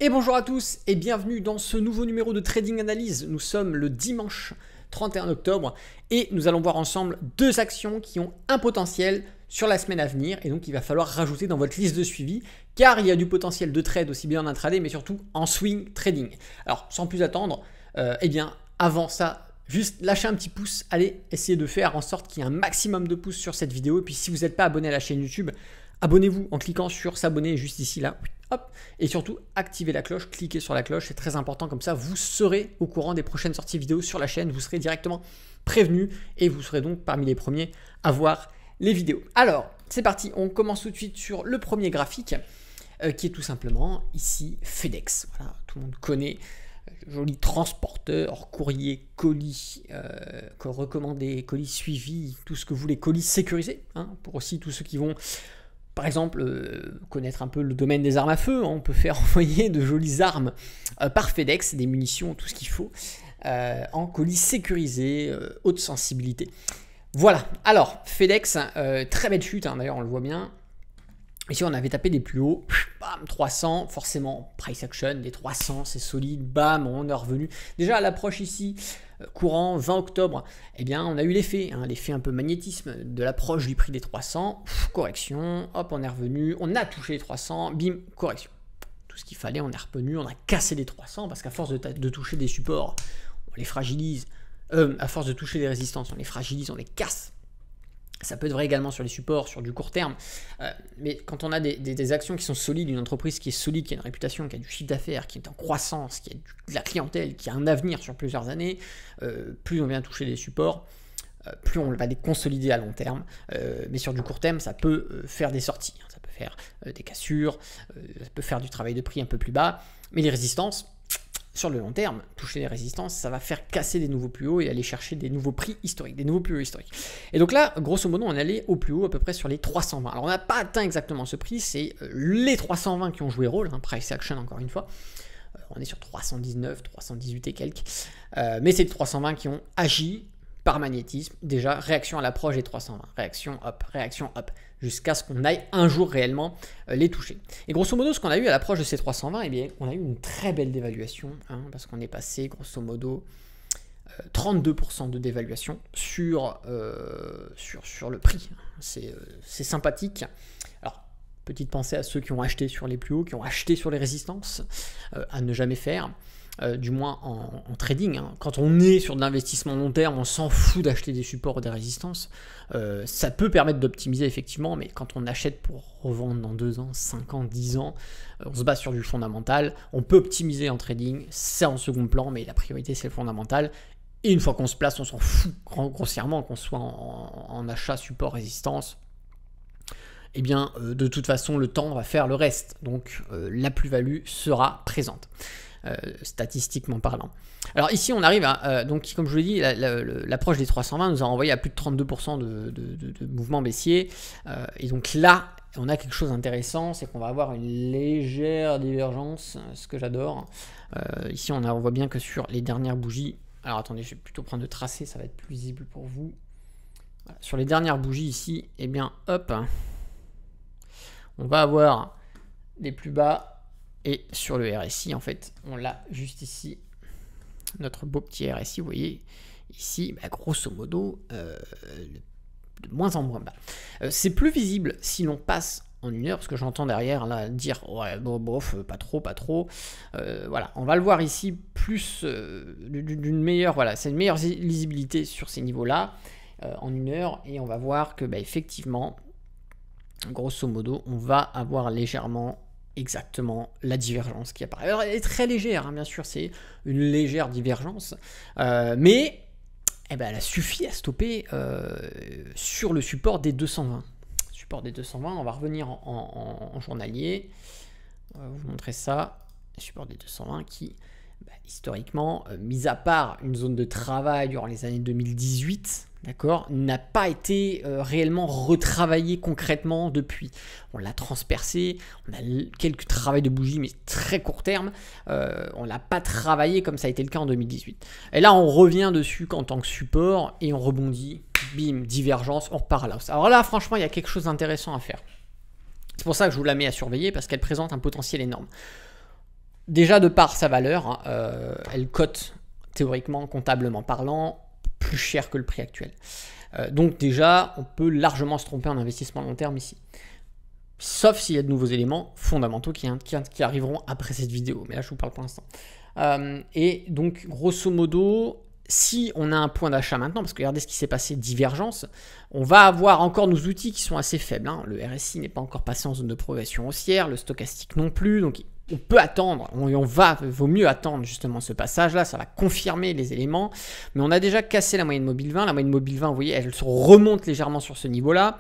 Et bonjour à tous et bienvenue dans ce nouveau numéro de Trading Analyse. Nous sommes le dimanche 31 octobre et nous allons voir ensemble deux actions qui ont un potentiel sur la semaine à venir et donc il va falloir rajouter dans votre liste de suivi car il y a du potentiel de trade aussi bien en intraday mais surtout en swing trading. Alors sans plus attendre, avant ça, juste lâchez un petit pouce, allez essayer de faire en sorte qu'il y ait un maximum de pouces sur cette vidéo et puis si vous n'êtes pas abonné à la chaîne YouTube, abonnez-vous en cliquant sur s'abonner juste ici là. Hop. Et surtout, activez la cloche, cliquez sur la cloche, c'est très important, comme ça vous serez au courant des prochaines sorties vidéo sur la chaîne, vous serez directement prévenu et vous serez donc parmi les premiers à voir les vidéos. Alors, c'est parti, on commence tout de suite sur le premier graphique qui est tout simplement ici FedEx. Voilà, tout le monde connaît, joli transporteur, courrier, colis, recommandé, colis suivi, tout ce que vous voulez, colis sécurisé, hein, pour aussi tous ceux qui vont... Par exemple, connaître un peu le domaine des armes à feu, hein, on peut faire envoyer de jolies armes par FedEx, des munitions, tout ce qu'il faut, en colis sécurisé, haute sensibilité. Voilà, alors FedEx, très belle chute, hein, d'ailleurs on le voit bien. Ici on avait tapé des plus hauts, bam, 300, forcément price action, des 300 c'est solide, bam, on est revenu. Déjà à l'approche ici, courant 20 octobre, eh bien on a eu l'effet, hein, l'effet un peu magnétisme de l'approche du prix des 300, correction, hop on est revenu, on a touché les 300, bim, correction. Tout ce qu'il fallait, on est revenu, on a cassé les 300 parce qu'à force de toucher des supports, on les fragilise, à force de toucher des résistances, on les fragilise, on les casse. Ça peut être vrai également sur les supports, sur du court terme, mais quand on a des actions qui sont solides, une entreprise qui est solide, qui a une réputation, qui a du chiffre d'affaires, qui est en croissance, qui a de la clientèle, qui a un avenir sur plusieurs années, plus on vient toucher des supports, plus on va les consolider à long terme, mais sur du court terme, ça peut faire des sorties, ça peut faire des cassures, ça peut faire du travail de prix un peu plus bas, mais les résistances, sur le long terme, toucher les résistances, ça va faire casser des nouveaux plus hauts et aller chercher des nouveaux prix historiques, des nouveaux plus hauts historiques. Et donc là, grosso modo, on est allé au plus haut à peu près sur les 320. Alors on n'a pas atteint exactement ce prix, c'est les 320 qui ont joué rôle, hein, price action encore une fois. On est sur 319, 318 et quelques. Mais c'est les 320 qui ont agi par magnétisme. Déjà, réaction à l'approche des 320. Réaction hop, jusqu'à ce qu'on aille un jour réellement les toucher. Et grosso modo, ce qu'on a eu à l'approche de ces 320, eh bien, on a eu une très belle dévaluation, hein, parce qu'on est passé grosso modo 32% de dévaluation sur le prix. C'est sympathique. Alors, petite pensée à ceux qui ont acheté sur les plus hauts, qui ont acheté sur les résistances, à ne jamais faire. Du moins en trading, hein. Quand on est sur de l'investissement long terme, on s'en fout d'acheter des supports ou des résistances. Ça peut permettre d'optimiser effectivement, mais quand on achète pour revendre dans 2 ans, 5 ans, 10 ans, on se base sur du fondamental. On peut optimiser en trading, c'est en second plan, mais la priorité c'est le fondamental. Et une fois qu'on se place, on s'en fout grossièrement qu'on soit en achat, support, résistance. Eh bien, de toute façon, le temps va faire le reste. Donc, la plus-value sera présente. Statistiquement parlant. Alors ici on arrive à, donc comme je vous l'ai dit, l'approche des 320 nous a envoyé à plus de 32% de mouvement baissier, et donc là on a quelque chose d'intéressant, c'est qu'on va avoir une légère divergence, ce que j'adore. Ici on voit bien que sur les dernières bougies, alors attendez, je vais plutôt prendre le tracé, ça va être plus visible pour vous. Voilà, sur les dernières bougies ici, et bien hop, on va avoir des plus bas. Et sur le RSI, en fait, on l'a juste ici, notre beau petit RSI, vous voyez, ici, bah, grosso modo, de moins en moins bas. C'est plus visible si l'on passe en 1 heure, parce que j'entends derrière là dire, ouais, bon, bof, pas trop. Voilà, on va le voir ici, plus d'une meilleure, voilà, c'est une meilleure lisibilité sur ces niveaux-là, en 1 heure, et on va voir que, bah, effectivement, grosso modo, on va avoir légèrement exactement la divergence qui apparaît. Alors elle est très légère, hein, bien sûr, c'est une légère divergence, mais eh ben, elle a suffi à stopper sur le support des 220. Support des 220, on va revenir en journalier, on va vous montrer ça, support des 220 qui, historiquement, mis à part une zone de travail durant les années 2018, d'accord, n'a pas été réellement retravaillé concrètement depuis. On l'a transpercé, on a quelques travails de bougies, mais très court terme. On l'a pas travaillé comme ça a été le cas en 2018. Et là, on revient dessus en tant que support et on rebondit, bim, divergence, on repart à la hausse. Alors là, franchement, il y a quelque chose d'intéressant à faire. C'est pour ça que je vous la mets à surveiller, parce qu'elle présente un potentiel énorme. déjà de par sa valeur, elle cote théoriquement, comptablement parlant, plus cher que le prix actuel. Donc déjà, on peut largement se tromper en investissement long terme ici. Sauf s'il y a de nouveaux éléments fondamentaux qui arriveront après cette vidéo. Mais là, je vous parle pour l'instant. Et donc, grosso modo, si on a un point d'achat maintenant, parce que regardez ce qui s'est passé, divergence, on va avoir encore nos outils qui sont assez faibles. Le RSI n'est pas encore passé en zone de progression haussière, le stochastique non plus. Donc, on peut attendre, vaut mieux attendre justement ce passage-là, ça va confirmer les éléments. Mais on a déjà cassé la moyenne mobile 20. La moyenne mobile 20, vous voyez, elle se remonte légèrement sur ce niveau-là.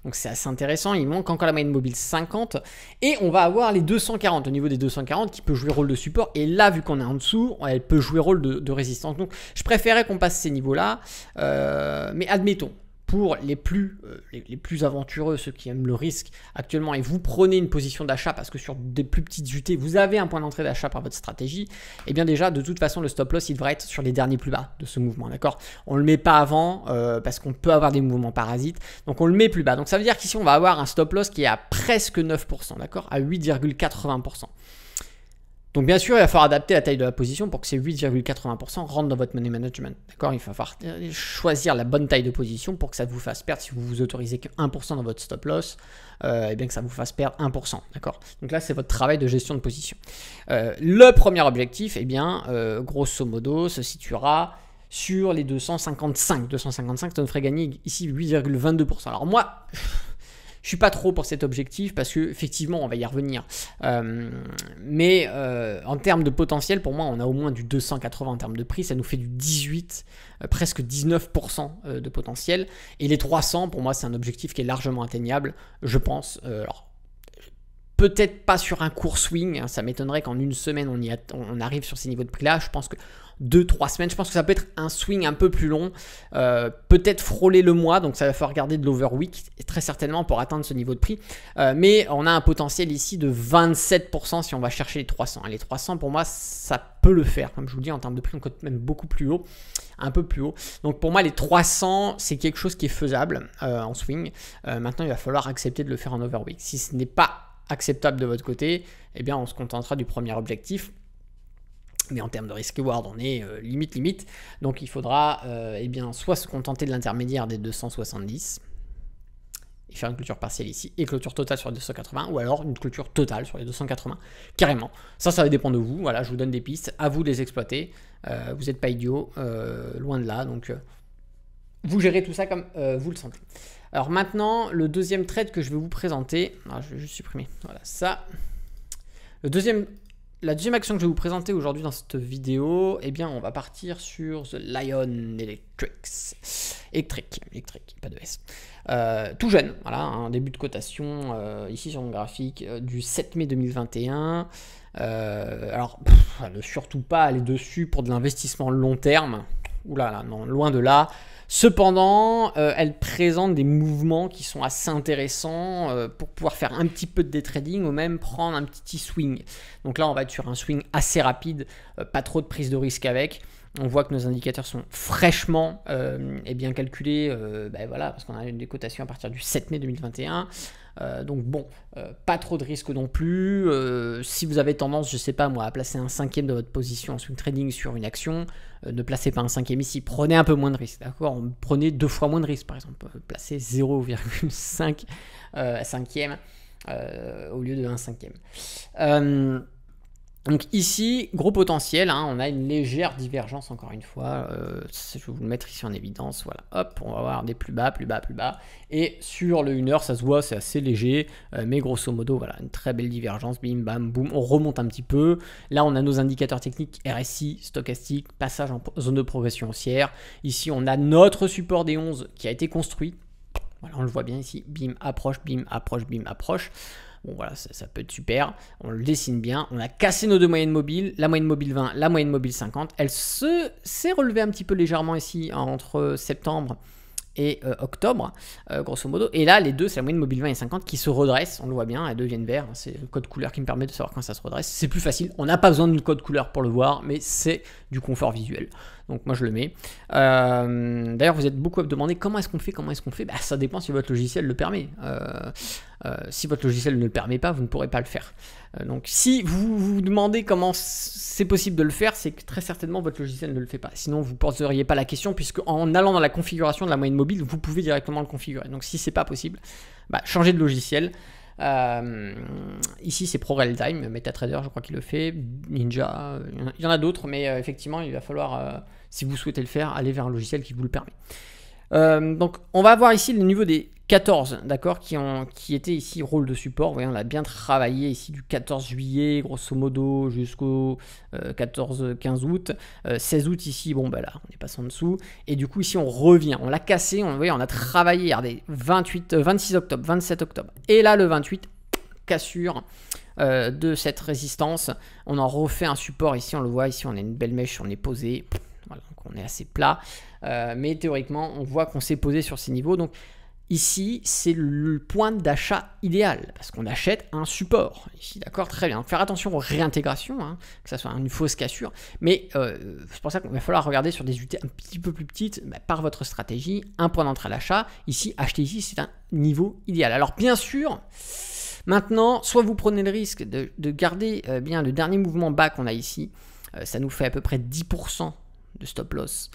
Donc c'est assez intéressant, il manque encore la moyenne mobile 50 et on va avoir les 240 au niveau des 240 qui peut jouer rôle de support et là vu qu'on est en dessous, elle peut jouer rôle de résistance. Donc je préférais qu'on passe ces niveaux-là, mais admettons, pour les plus aventureux, ceux qui aiment le risque actuellement, et vous prenez une position d'achat parce que sur des plus petites UT, vous avez un point d'entrée d'achat par votre stratégie, et bien déjà, de toute façon, le stop loss, il devrait être sur les derniers plus bas de ce mouvement, d'accord? On ne le met pas avant parce qu'on peut avoir des mouvements parasites, donc on le met plus bas. Donc ça veut dire qu'ici, on va avoir un stop loss qui est à presque 9%, d'accord? À 8,80%. Donc bien sûr, il va falloir adapter la taille de la position pour que ces 8,80% rentrent dans votre money management. D'accord? Il va falloir choisir la bonne taille de position pour que ça vous fasse perdre, si vous vous autorisez que 1% dans votre stop loss, et bien que ça vous fasse perdre 1%. D'accord? Donc là, c'est votre travail de gestion de position. Le premier objectif, eh bien, grosso modo, se situera sur les 255. 255, ça nous ferait gagner ici 8,22%. Alors moi... je suis pas trop pour cet objectif parce que effectivement on va y revenir. Mais en termes de potentiel, pour moi, on a au moins du 280 en termes de prix. Ça nous fait du 18, presque 19% de potentiel. Et les 300, pour moi, c'est un objectif qui est largement atteignable, je pense. Alors, peut-être pas sur un court swing. Ça m'étonnerait qu'en une semaine, on arrive sur ces niveaux de prix-là. Je pense que 2-3 semaines, je pense que ça peut être un swing un peu plus long, peut-être frôler le mois, donc ça va falloir garder de l'overweek très certainement pour atteindre ce niveau de prix, mais on a un potentiel ici de 27% si on va chercher les 300. Et les 300 pour moi ça peut le faire, comme je vous dis en termes de prix on cote même beaucoup plus haut, un peu plus haut, donc pour moi les 300 c'est quelque chose qui est faisable en swing. Maintenant il va falloir accepter de le faire en overweek. Si ce n'est pas acceptable de votre côté, eh bien on se contentera du premier objectif. Mais en termes de risk-reward, on est limite. Donc il faudra eh bien, soit se contenter de l'intermédiaire des 270 et faire une clôture partielle ici et clôture totale sur les 280, ou alors une clôture totale sur les 280, carrément. Ça va dépendre de vous. Voilà, je vous donne des pistes, à vous de les exploiter. Vous n'êtes pas idiot, loin de là. Donc vous gérez tout ça comme vous le sentez. Alors maintenant, le deuxième trade que je vais vous présenter, je vais juste supprimer, voilà ça. La deuxième action que je vais vous présenter aujourd'hui dans cette vidéo, eh bien, on va partir sur The Lion Electric, pas de S. Tout jeune, voilà, un début de cotation ici sur mon graphique du 7 mai 2021. Alors, ne surtout pas aller dessus pour de l'investissement long terme. Oula, là, non, loin de là. Cependant, elle présente des mouvements qui sont assez intéressants pour pouvoir faire un petit peu de day trading ou même prendre un petit swing. Donc là, on va être sur un swing assez rapide, pas trop de prise de risque avec. On voit que nos indicateurs sont fraîchement et bien calculés, voilà, parce qu'on a des cotations à partir du 7 mai 2021. Donc bon, pas trop de risques non plus. Si vous avez tendance, je sais pas moi, à placer un cinquième de votre position en swing trading sur une action, ne placez pas un cinquième ici, prenez un peu moins de risques, d'accord? Prenez 2 fois moins de risques par exemple, placez 0,5 cinquième au lieu de 1 cinquième. Donc ici, gros potentiel, hein, on a une légère divergence encore une fois, je vais vous le mettre ici en évidence, voilà, hop, on va avoir des plus bas, et sur le 1 heure, ça se voit, c'est assez léger, mais grosso modo, voilà, une très belle divergence, bim, bam, boum, on remonte un petit peu, là on a nos indicateurs techniques, RSI, stochastique, passage en zone de progression haussière, ici on a notre support des 11 qui a été construit, voilà, on le voit bien ici, bim, approche, bim, approche, bim, approche. Bon voilà, ça peut être super, on le dessine bien, on a cassé nos deux moyennes mobiles, la moyenne mobile 20, la moyenne mobile 50, elle s'est relevée un petit peu légèrement ici entre septembre et octobre, grosso modo, et là les deux, c'est la moyenne mobile 20 et 50 qui se redressent, on le voit bien, elles deviennent vert, c'est le code couleur qui me permet de savoir quand ça se redresse, c'est plus facile, on n'a pas besoin d'une code couleur pour le voir, mais c'est du confort visuel. Donc moi je le mets. D'ailleurs vous êtes beaucoup à me demander comment est-ce qu'on fait, bah, ça dépend si votre logiciel le permet. Si votre logiciel ne le permet pas, vous ne pourrez pas le faire. Donc si vous vous demandez comment c'est possible de le faire, c'est que très certainement votre logiciel ne le fait pas. Sinon vous ne poseriez pas la question, puisque en allant dans la configuration de la moyenne mobile, vous pouvez directement le configurer. Donc si c'est pas possible, bah, changez de logiciel. Ici c'est ProRealTime, MetaTrader je crois qu'il le fait, Ninja, il y en a d'autres, mais effectivement il va falloir, si vous souhaitez le faire, aller vers un logiciel qui vous le permet. Donc on va avoir ici le niveau des 14, d'accord, qui était ici rôle de support. Vous voyez, on a bien travaillé ici du 14 juillet grosso modo jusqu'au 15 août. 16 août ici, bon bah là on est passé en dessous, et du coup ici on revient, on l'a cassé, vous voyez, on a travaillé, regardez, 26 octobre, 27 octobre, et là le 28, cassure de cette résistance. On en refait un support ici, on le voit ici, on a une belle mèche, on est posé, voilà, donc on est assez plat, mais théoriquement on voit qu'on s'est posé sur ces niveaux. Donc ici, c'est le point d'achat idéal, parce qu'on achète un support. Ici, d'accord, très bien. Donc, faire attention aux réintégrations, hein, que ça soit une fausse cassure. Mais c'est pour ça qu'il va falloir regarder sur des unités un petit peu plus petites, bah, par votre stratégie, un point d'entrée à l'achat. Ici, acheter ici, c'est un niveau idéal. Alors, bien sûr, maintenant, soit vous prenez le risque de garder bien le dernier mouvement bas qu'on a ici. Ça nous fait à peu près 10% de stop loss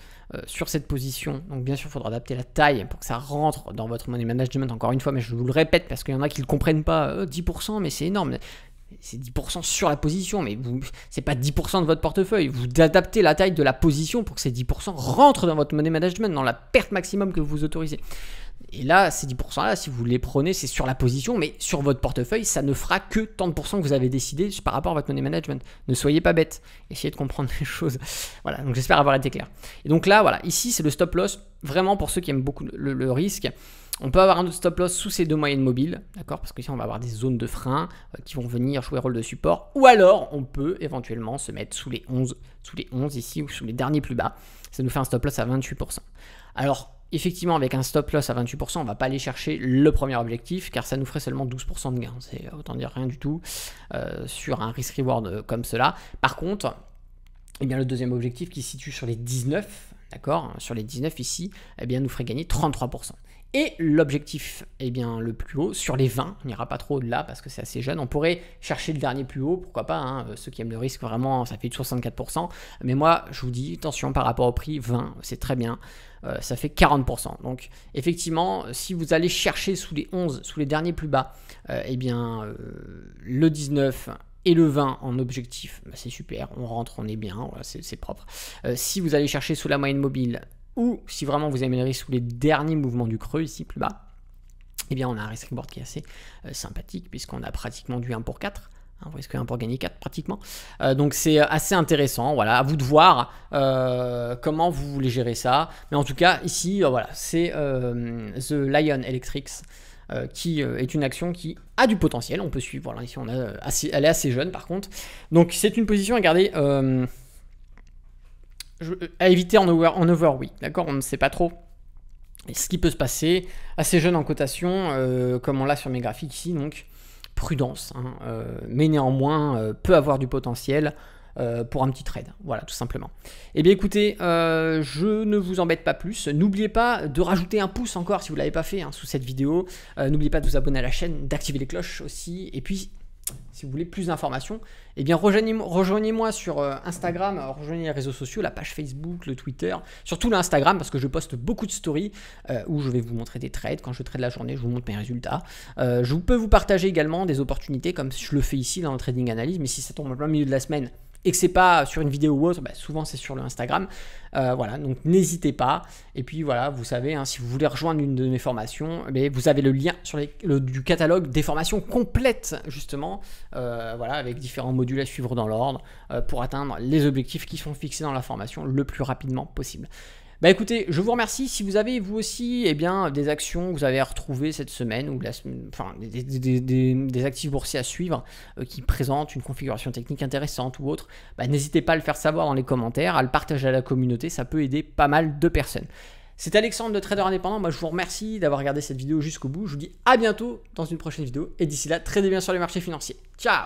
sur cette position. Donc bien sûr il faudra adapter la taille pour que ça rentre dans votre money management, encore une fois, mais je vous le répète parce qu'il y en a qui ne le comprennent pas. 10% mais c'est énorme, c'est 10% sur la position, mais c'est pas 10% de votre portefeuille. Vous adaptez la taille de la position pour que ces 10% rentrent dans votre money management, dans la perte maximum que vous autorisez. Et là, ces 10% là, si vous les prenez, c'est sur la position, mais sur votre portefeuille, ça ne fera que tant de pourcents que vous avez décidé par rapport à votre money management. Ne soyez pas bête, essayez de comprendre les choses. Voilà, donc j'espère avoir été clair. Et donc là, voilà, ici c'est le stop loss, vraiment pour ceux qui aiment beaucoup le risque. On peut avoir un autre stop loss sous ces deux moyennes mobiles, d'accord, parce que ici on va avoir des zones de frein qui vont venir jouer rôle de support, ou alors on peut éventuellement se mettre sous les 11 ici, ou sous les derniers plus bas. Ça nous fait un stop loss à 28%. Alors, effectivement, avec un stop loss à 28%, on ne va pas aller chercher le premier objectif, car ça nous ferait seulement 12% de gain. C'est autant dire rien du tout sur un risk-reward comme cela. Par contre, eh bien, le deuxième objectif qui se situe sur les 19, d'accord, sur les 19 ici, eh bien, nous ferait gagner 33%. Et l'objectif, eh bien, le plus haut, sur les 20, on n'ira pas trop au-delà parce que c'est assez jeune. On pourrait chercher le dernier plus haut, pourquoi pas, hein, ceux qui aiment le risque, vraiment, ça fait 64%. Mais moi, je vous dis, attention, par rapport au prix, 20, c'est très bien. Ça fait 40%. Donc, effectivement, si vous allez chercher sous les 11, sous les derniers plus bas, eh bien, le 19 et le 20 en objectif, bah, c'est super, on rentre, on est bien, voilà, c'est propre. Si vous allez chercher sous la moyenne mobile, ou si vraiment vous aimez le risque sous les derniers mouvements du creux, ici plus bas, eh bien on a un risk reward qui est assez sympathique, puisqu'on a pratiquement du 1 pour 4. Hein, vous risquez 1 pour gagner 4 pratiquement. Donc c'est assez intéressant. Voilà, à vous de voir comment vous voulez gérer ça. Mais en tout cas, ici, voilà, c'est The Lion Electrics. Qui est une action qui a du potentiel, on peut suivre. Voilà, ici elle est assez jeune par contre. Donc c'est une position à garder. À éviter en overweek, d'accord, on ne sait pas trop ce qui peut se passer. Assez jeune en cotation, comme on l'a sur mes graphiques ici, donc prudence, hein, mais néanmoins peut avoir du potentiel pour un petit trade, voilà, tout simplement. Et bien écoutez, je ne vous embête pas plus. N'oubliez pas de rajouter un pouce encore si vous ne l'avez pas fait, hein, sous cette vidéo. N'oubliez pas de vous abonner à la chaîne, d'activer les cloches aussi, et puis si vous voulez plus d'informations, eh bien rejoignez-moi sur Instagram, rejoignez les réseaux sociaux, la page Facebook, le Twitter, surtout l'Instagram parce que je poste beaucoup de stories où je vais vous montrer des trades. Quand je trade la journée, je vous montre mes résultats. Je peux vous partager également des opportunités comme je le fais ici dans le Trading Analyse, mais si ça tombe en plein milieu de la semaine et que c'est pas sur une vidéo ou autre, bah souvent c'est sur le Instagram. Voilà, donc n'hésitez pas. Et puis voilà, vous savez, hein, si vous voulez rejoindre une de mes formations, vous avez le lien sur du catalogue des formations complètes, justement, voilà, avec différents modules à suivre dans l'ordre pour atteindre les objectifs qui sont fixés dans la formation le plus rapidement possible. Bah écoutez, je vous remercie. Si vous avez vous aussi des actions que vous avez retrouvées cette semaine ou des actifs boursiers à suivre qui présentent une configuration technique intéressante ou autre, bah, n'hésitez pas à le faire savoir dans les commentaires, à le partager à la communauté, ça peut aider pas mal de personnes. C'est Alexandre de Trader Indépendant, moi je vous remercie d'avoir regardé cette vidéo jusqu'au bout, je vous dis à bientôt dans une prochaine vidéo et d'ici là, tradez bien sur les marchés financiers. Ciao!